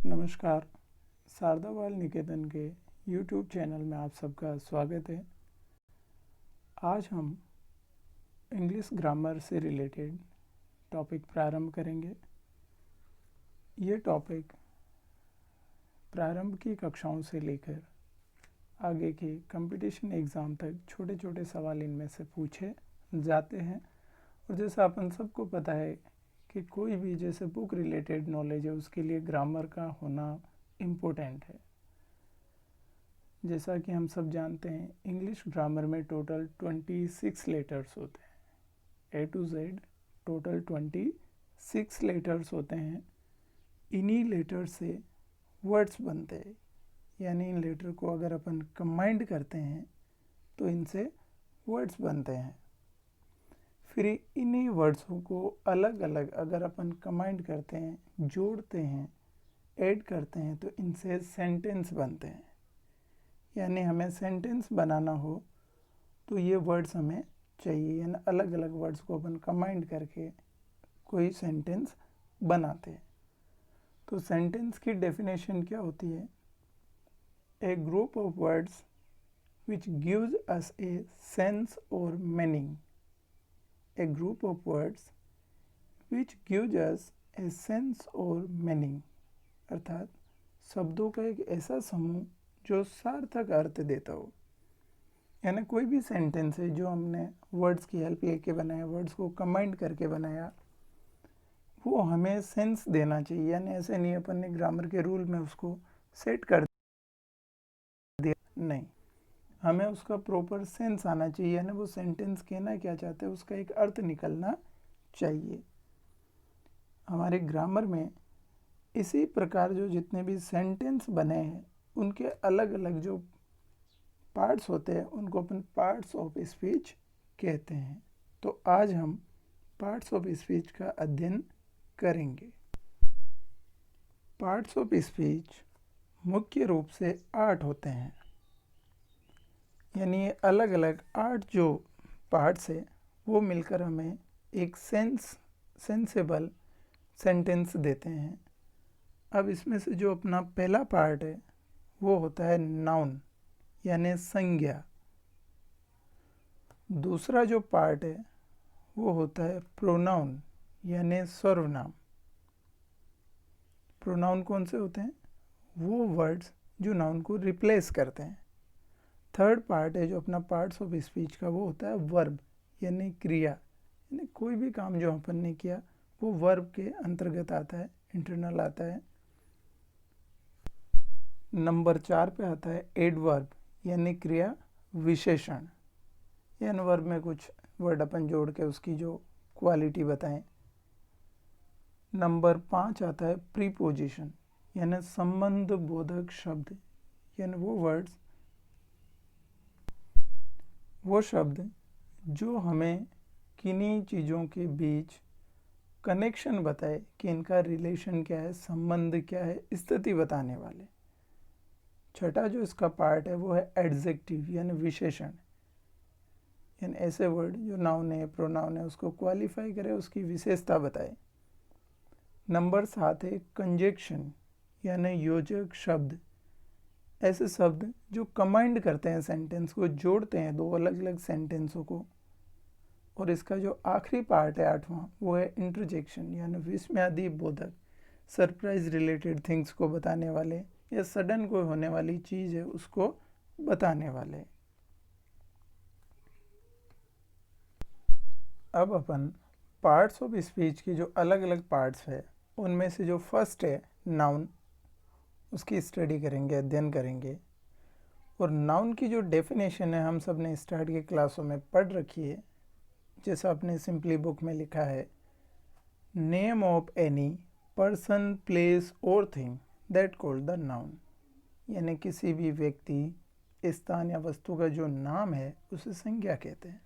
नमस्कार। शारदा बाल निकेतन के YouTube चैनल में आप सबका स्वागत है। आज हम इंग्लिश ग्रामर से रिलेटेड टॉपिक प्रारंभ करेंगे। ये टॉपिक प्रारंभ की कक्षाओं से लेकर आगे के कंपटीशन एग्ज़ाम तक छोटे छोटे सवाल इनमें से पूछे जाते हैं। और जैसा अपन सबको पता है कि कोई भी जैसे बुक रिलेटेड नॉलेज है उसके लिए ग्रामर का होना इम्पोर्टेंट है। जैसा कि हम सब जानते हैं इंग्लिश ग्रामर में टोटल 26 लेटर्स होते हैं। A to Z total 26 letters होते हैं। इन्हीं लेटर से वर्ड्स बनते हैं, यानी इन लेटर को अगर अपन कंबाइंड करते हैं तो इनसे वर्ड्स बनते हैं। फिर इन्हीं वर्ड्सों को अलग अलग अगर अपन कंबाइंड करते हैं, जोड़ते हैं, ऐड करते हैं तो इनसे सेंटेंस बनते हैं। यानी हमें सेंटेंस बनाना हो तो ये वर्ड्स हमें चाहिए, यानी अलग अलग वर्ड्स को अपन कंबाइंड करके कोई सेंटेंस बनाते हैं। तो सेंटेंस की डेफिनेशन क्या होती है? A group of words which gives us a sense और meaning. A group of words which gives us a sense or meaning, अर्थात शब्दों का एक ऐसा समूह जो सार्थक अर्थ देता हो। यानी कोई भी सेंटेंस है जो हमने वर्ड्स की हेल्प लेके बनाया, वर्ड्स को कंबाइंड करके बनाया, वो हमें सेंस देना चाहिए। यानी ऐसे नहीं अपन ने ग्रामर के रूल में उसको सेट कर दिया, नहीं, हमें उसका प्रॉपर सेंस आना चाहिए। यानी वो सेंटेंस कहना क्या चाहते हैं उसका एक अर्थ निकलना चाहिए। हमारे ग्रामर में इसी प्रकार जो जितने भी सेंटेंस बने हैं उनके अलग अलग जो पार्ट्स होते हैं उनको अपन पार्ट्स ऑफ स्पीच कहते हैं। तो आज हम पार्ट्स ऑफ स्पीच का अध्ययन करेंगे। पार्ट्स ऑफ स्पीच मुख्य रूप से 8 होते हैं। यानी ये अलग अलग 8 जो पार्ट्स है वो मिलकर हमें एक सेंसेबल सेंटेंस देते हैं। अब इसमें से जो अपना पहला पार्ट है वो होता है नाउन, यानी संज्ञा। दूसरा जो पार्ट है वो होता है प्रोनाउन, यानी सर्वनाम। प्रोनाउन कौन से होते हैं? वो वर्ड्स जो नाउन को रिप्लेस करते हैं। थर्ड पार्ट है जो अपना पार्ट्स ऑफ स्पीच का, वो होता है वर्ब, यानी क्रिया। यानी कोई भी काम जो अपन ने किया वो वर्ब के अंतर्गत आता है, इंटरनल आता है। नंबर 4 पे आता है एडवर्ब, यानी क्रिया विशेषण। यानी वर्ब में कुछ वर्ड अपन जोड़ के उसकी जो क्वालिटी बताएं। नंबर 5 आता है प्रीपोजिशन, यानी संबंध बोधक शब्द। यानी वो शब्द जो हमें किन्हीं चीज़ों के बीच कनेक्शन बताए कि इनका रिलेशन क्या है, संबंध क्या है, स्थिति बताने वाले। छठा जो इसका पार्ट है वो है एडजेक्टिव, यानी विशेषण। यानी ऐसे वर्ड जो नाउन है, प्रोनाउन है, उसको क्वालिफाई करे, उसकी विशेषता बताए। नंबर 7 है कंजक्शन, यानी योजक शब्द। ऐसे शब्द जो कंबाइंड करते हैं, सेंटेंस को जोड़ते हैं दो अलग अलग सेंटेंसों को। और इसका जो आखिरी पार्ट है 8वां, वो है इंटरजेक्शन, यानी विस्मयादि बोधक, सरप्राइज रिलेटेड थिंग्स को बताने वाले, या सडन कोई होने वाली चीज़ है उसको बताने वाले। अब अपन पार्ट्स ऑफ स्पीच की जो अलग अलग पार्ट्स है उनमें से जो फर्स्ट है नाउन, उसकी स्टडी करेंगे, अध्ययन करेंगे। और नाउन की जो डेफिनेशन है हम सब ने स्टार्ट के क्लासों में पढ़ रखी है। जैसा अपने सिंपली बुक में लिखा है, name of any person, place और thing that called the noun. यानी किसी भी व्यक्ति, स्थान या वस्तु का जो नाम है उसे संज्ञा कहते हैं।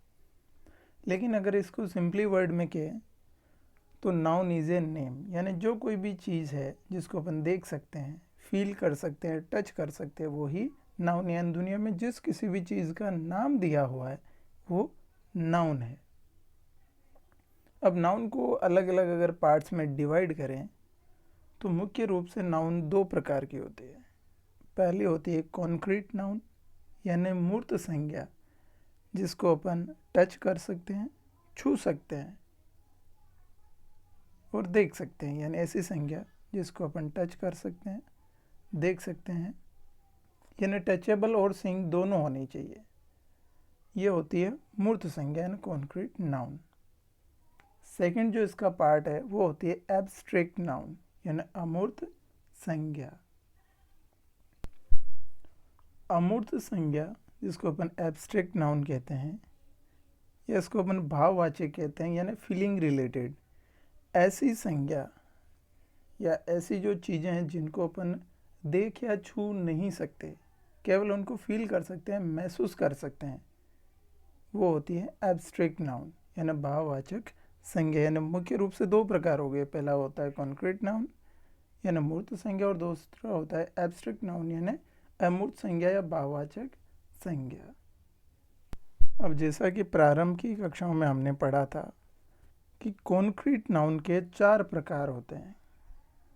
लेकिन अगर इसको सिंपली वर्ड में कहें तो नाउन इज ए नेम, यानी जो कोई भी चीज़ है जिसको अपन देख सकते हैं, फील कर सकते हैं, टच कर सकते हैं, वो ही नाउन। यानी दुनिया में जिस किसी भी चीज़ का नाम दिया हुआ है वो नाउन है। अब नाउन को अलग अलग अगर पार्ट्स में डिवाइड करें तो मुख्य रूप से नाउन दो प्रकार की होती है। पहली होती है कॉन्क्रीट नाउन, यानी मूर्त संज्ञा, जिसको अपन टच कर सकते हैं, छू सकते हैं और देख सकते हैं, यानी ऐसी संज्ञा जिसको अपन टच कर सकते हैं, देख सकते हैं, यानी टचेबल और सीइंग दोनों होनी चाहिए। ये होती है मूर्त संज्ञा यानी कॉन्क्रीट नाउन। सेकंड जो इसका पार्ट है वो होती है एब्स्ट्रैक्ट नाउन यानी अमूर्त संज्ञा। अमूर्त संज्ञा जिसको अपन एब्स्ट्रैक्ट नाउन कहते हैं या इसको अपन भाववाचक कहते हैं यानी फीलिंग रिलेटेड, ऐसी संज्ञा या ऐसी जो चीज़ें हैं जिनको अपन देख या छू नहीं सकते, केवल उनको फील कर सकते हैं, महसूस कर सकते हैं, वो होती है एब्स्ट्रैक्ट नाउन यानी भाववाचक संज्ञा। यानी मुख्य रूप से दो प्रकार हो गए, पहला होता है कॉन्क्रीट नाउन यानी मूर्त संज्ञा और दूसरा होता है एब्स्ट्रैक्ट नाउन यानी अमूर्त संज्ञा या भाववाचक संज्ञा। अब जैसा कि प्रारंभ की कक्षाओं में हमने पढ़ा था कि कॉन्क्रीट नाउन के 4 प्रकार होते हैं।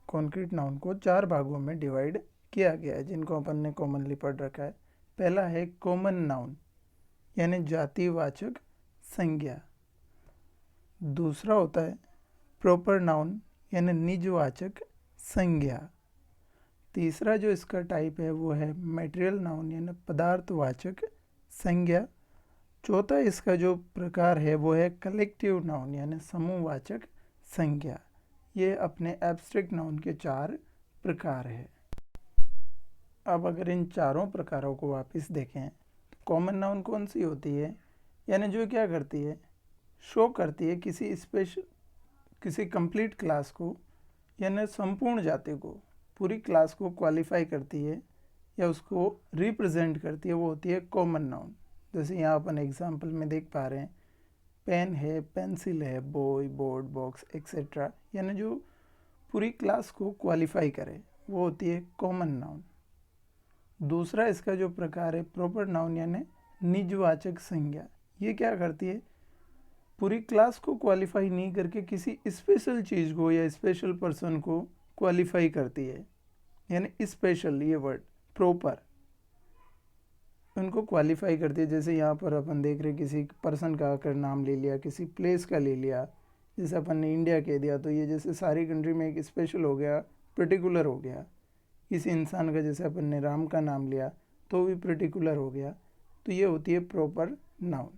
कॉन्क्रीट नाउन को 4 भागों में डिवाइड किया गया है जिनको अपन ने कॉमनली पढ़ रखा है। पहला है कॉमन नाउन यानी जातिवाचक संज्ञा। दूसरा होता है प्रॉपर नाउन यानी निजवाचक संज्ञा। तीसरा जो इसका टाइप है वो है मटेरियल नाउन यानी पदार्थवाचक संज्ञा। चौथा इसका जो प्रकार है वो है कलेक्टिव नाउन यानी समूहवाचक संज्ञा। ये अपने एब्स्ट्रैक्ट नाउन के 4 प्रकार है। अब अगर इन चारों प्रकारों को वापस देखें तो कॉमन नाउन कौन सी होती है, यानी जो क्या करती है, शो करती है किसी कंप्लीट क्लास को यानी संपूर्ण जाति को, पूरी क्लास को क्वालिफाई करती है या उसको रिप्रेजेंट करती है, वो होती है कॉमन नाउन। जैसे यहाँ अपन एग्जाम्पल में देख पा रहे हैं, पेन है, पेंसिल है, बॉय, बोर्ड, बॉक्स एक्सेट्रा, यानी जो पूरी क्लास को क्वालिफाई करे वो होती है कॉमन नाउन। दूसरा इसका जो प्रकार है प्रॉपर नाउन यानी निजवाचक संज्ञा। ये क्या करती है, पूरी क्लास को क्वालिफाई नहीं करके किसी स्पेशल चीज़ को या स्पेशल पर्सन को क्वालिफाई करती है, यानी स्पेशल, ये वर्ड प्रॉपर उनको क्वालिफाई करती है। जैसे यहाँ पर अपन देख रहे किसी पर्सन का आकर नाम ले लिया, किसी प्लेस का ले लिया, जैसे अपन ने इंडिया कह दिया तो ये जैसे सारी कंट्री में एक स्पेशल हो गया, पर्टिकुलर हो गया। किसी इंसान का जैसे अपन ने राम का नाम लिया तो भी पर्टिकुलर हो गया, तो ये होती है प्रॉपर नाउन।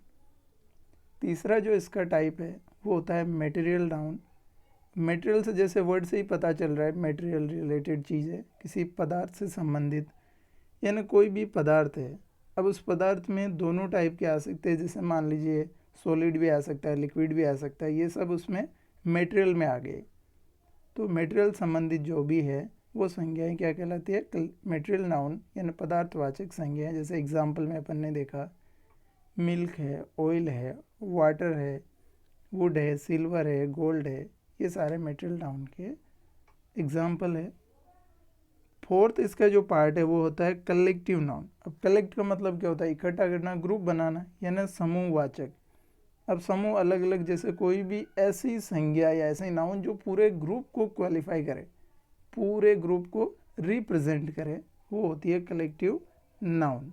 तीसरा जो इसका टाइप है वो होता है मटेरियल नाउन। मटेरियल से जैसे वर्ड से ही पता चल रहा है, मटेरियल रिलेटेड चीज़ है, किसी पदार्थ से संबंधित, यानी कोई भी पदार्थ है। अब उस पदार्थ में दोनों टाइप के आ सकते हैं, जैसे मान लीजिए सॉलिड भी आ सकता है, लिक्विड भी आ सकता है, ये सब उसमें मटेरियल में आ गए। तो मटेरियल संबंधित जो भी है वो संज्ञाएं क्या कहलाती है, मटेरियल नाउन यानी पदार्थवाचक संज्ञाएं। जैसे एग्जाम्पल में अपन ने देखा मिल्क है, ऑयल है, वाटर है, वुड है, सिल्वर है, गोल्ड है, ये सारे मटेरियल नाउन के एग्जाम्पल है। फोर्थ इसका जो पार्ट है वो होता है कलेक्टिव नाउन। अब कलेक्ट का मतलब क्या होता है, इकट्ठा करना, ग्रुप बनाना, यानी समूहवाचक। अब समूह अलग अलग, जैसे कोई भी ऐसी संज्ञा या ऐसे नाउन जो पूरे ग्रुप को क्वालिफाई करे, पूरे ग्रुप को रिप्रेजेंट करे, वो होती है कलेक्टिव नाउन।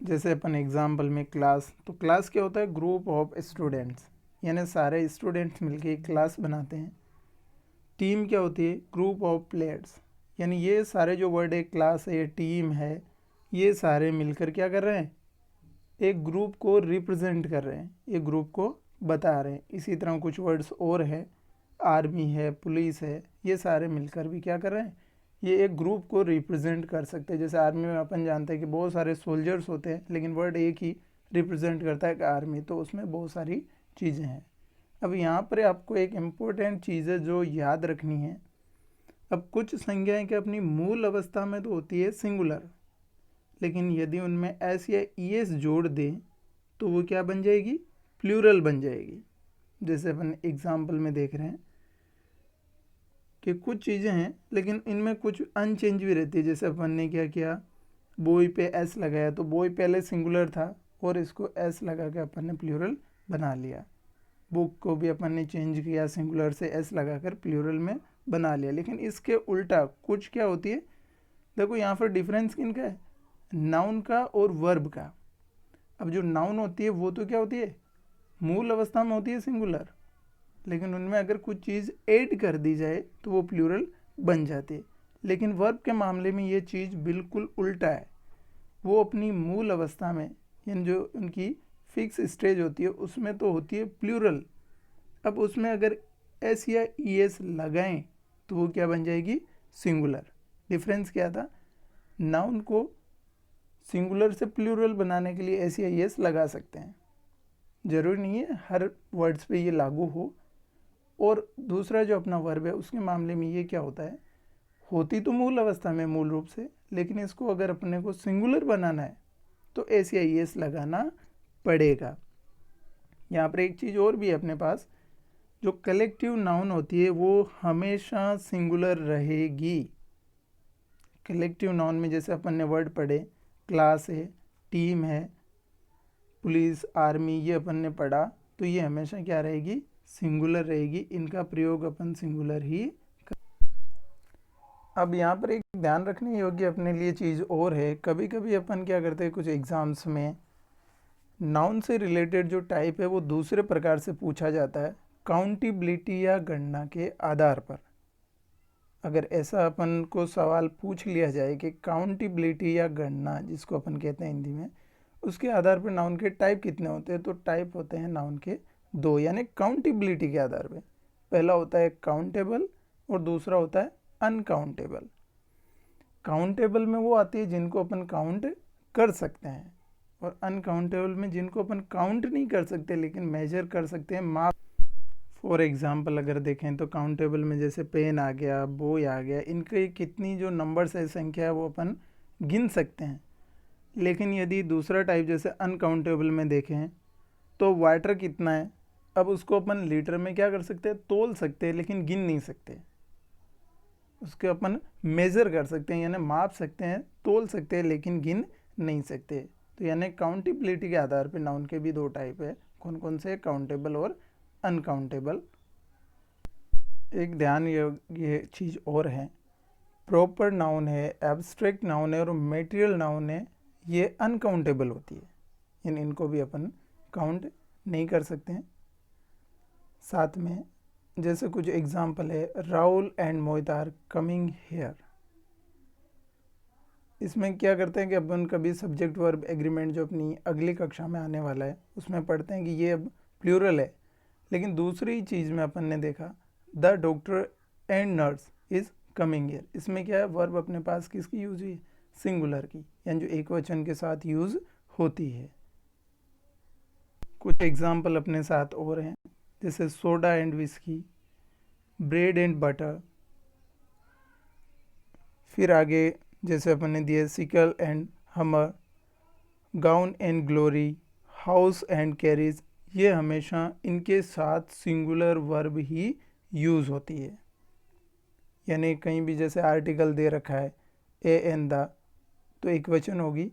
जैसे अपन एग्जाम्पल में क्लास, तो क्लास क्या होता है, ग्रुप ऑफ स्टूडेंट्स, यानी सारे स्टूडेंट्स मिलके एक क्लास बनाते हैं। टीम क्या होती है, ग्रुप ऑफ प्लेयर्स, यानी ये सारे जो वर्ड है, क्लास है, टीम है, ये सारे मिलकर क्या कर रहे हैं, एक ग्रुप को रिप्रेजेंट कर रहे हैं, एक ग्रुप को बता रहे हैं। इसी तरह कुछ वर्ड्स और है, आर्मी है, पुलिस है, ये सारे मिलकर भी क्या कर रहे हैं, ये एक ग्रुप को रिप्रेजेंट कर सकते हैं। जैसे आर्मी में अपन जानते हैं कि बहुत सारे सोल्जर्स होते हैं, लेकिन वर्ड एक ही रिप्रेजेंट करता है कि आर्मी, तो उसमें बहुत सारी चीज़ें हैं। अब यहाँ पर आपको एक इम्पोर्टेंट चीज़ है जो याद रखनी है। अब कुछ संज्ञाएं कि अपनी मूल अवस्था में तो होती है सिंगुलर, लेकिन यदि उनमें एस या ईएस जोड़ दें तो वो क्या बन जाएगी, प्लूरल बन जाएगी। जैसे अपन एग्जाम्पल में देख रहे हैं कि कुछ चीज़ें हैं लेकिन इनमें कुछ अनचेंज भी रहती है। जैसे अपन ने क्या किया, बॉय पे एस लगाया, तो बॉय पहले सिंगुलर था और इसको एस लगा के अपन ने प्लूरल बना लिया। बुक को भी अपन ने चेंज किया, सिंगुलर से एस लगाकर प्लूरल में बना लिया। लेकिन इसके उल्टा कुछ क्या होती है, देखो यहाँ पर डिफरेंस किनका है, नाउन का और वर्ब का। अब जो नाउन होती है वो तो क्या होती है, मूल अवस्था में होती है सिंगुलर, लेकिन उनमें अगर कुछ चीज़ ऐड कर दी जाए तो वो प्लूरल बन जाती है। लेकिन वर्ब के मामले में ये चीज़ बिल्कुल उल्टा है, वो अपनी मूल अवस्था में यानी जो उनकी फिक्स स्टेज होती है उसमें तो होती है प्लूरल। अब उसमें अगर एस या ई एस लगाएं तो वो क्या बन जाएगी, सिंगुलर। डिफरेंस क्या था, नाउन को सिंगुलर से प्लूरल बनाने के लिए एस या ई एस लगा सकते हैं, ज़रूरी नहीं है हर वर्ड्स पे ये लागू हो। और दूसरा जो अपना वर्ब है उसके मामले में ये क्या होता है, होती तो मूल अवस्था में मूल रूप से, लेकिन इसको अगर अपने को सिंगुलर बनाना है तो एस या ई एस लगाना पड़ेगा। यहाँ पर एक चीज़ और भी है अपने पास, जो कलेक्टिव नाउन होती है वो हमेशा सिंगुलर रहेगी। कलेक्टिव नाउन में जैसे अपन ने वर्ड पढ़े, क्लास है, टीम है, पुलिस, आर्मी, ये अपन ने पढ़ा, तो ये हमेशा क्या रहेगी, सिंगुलर रहेगी। इनका प्रयोग अपन सिंगुलर ही अब यहाँ पर एक ध्यान रखने योग्य अपने लिए चीज़ और है, कभी कभी अपन क्या करते हैं कुछ एग्ज़ाम्स में नाउन से रिलेटेड जो टाइप है वो दूसरे प्रकार से पूछा जाता है, काउंटेबिलिटी या गणना के आधार पर। अगर ऐसा अपन को सवाल पूछ लिया जाए कि काउंटेबिलिटी या गणना जिसको अपन कहते हैं हिंदी में, उसके आधार पर नाउन के टाइप कितने होते हैं, तो टाइप होते हैं नाउन के दो, यानी काउंटेबिलिटी के आधार पे। पहला होता है काउंटेबल और दूसरा होता है अनकाउंटेबल। काउंटेबल में वो आती है जिनको अपन काउंट कर सकते हैं, और अनकाउंटेबल में जिनको अपन काउंट नहीं कर सकते लेकिन मेजर कर सकते हैं, माप। फॉर एग्जांपल अगर देखें तो काउंटेबल में जैसे पेन आ गया, बोय आ गया, इनके कितनी जो नंबर्स है, संख्या है, वो अपन गिन सकते हैं। लेकिन यदि दूसरा टाइप जैसे अनकाउंटेबल में देखें तो वाटर कितना है, अब उसको अपन लीटर में क्या कर सकते हैं, तोल सकते हैं, लेकिन गिन नहीं सकते। उसके अपन मेज़र कर सकते हैं यानी माप सकते हैं, तोल सकते हैं, लेकिन गिन नहीं सकते। तो यानी काउंटेबिलिटी के आधार पर नाउन के भी दो टाइप है, कौन कौन से, काउंटेबल और अनकाउंटेबल। एक ध्यान ये चीज़ और है, प्रॉपर नाउन है, एब्स्ट्रैक्ट नाउन है और मटेरियल नाउन है, ये अनकाउंटेबल होती है, यानी इनको भी अपन काउंट नहीं कर सकते हैं। साथ में जैसे कुछ एग्जांपल है, Rahul and Mohit are coming here. इसमें क्या करते हैं कि अपन कभी सब्जेक्ट वर्ब एग्रीमेंट जो अपनी अगली कक्षा में आने वाला है उसमें पढ़ते हैं कि ये अब प्लूरल है, लेकिन दूसरी चीज़ में अपन ने देखा the doctor and nurse is coming here, इसमें क्या है, वर्ब अपने पास किसकी यूज हुई, सिंगुलर की, यानी जो एक वचन के साथ यूज होती है। कुछ एग्जाम्पल अपने साथ और हैं, जैसे soda and whisky, bread and butter. फिर आगे जैसे अपन ने दिए सिकल एंड हमर, gown and glory, house and carriage, ये हमेशा इनके साथ सिंगुलर वर्ब ही यूज़ होती है। यानी कहीं भी जैसे आर्टिकल दे रखा है ए एन द, तो एक वचन होगी,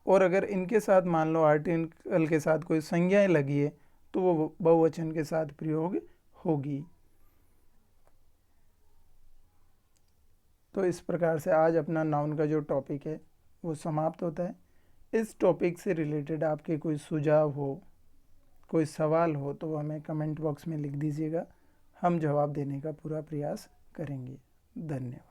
और अगर इनके साथ मान लो आर्टिकल के साथ कोई संज्ञाएं लगी है तो वो बहुवचन के साथ प्रयोग होगी। तो इस प्रकार से आज अपना नाउन का जो टॉपिक है वो समाप्त होता है। इस टॉपिक से रिलेटेड आपके कोई सुझाव हो, कोई सवाल हो तो हमें कमेंट बॉक्स में लिख दीजिएगा, हम जवाब देने का पूरा प्रयास करेंगे। धन्यवाद।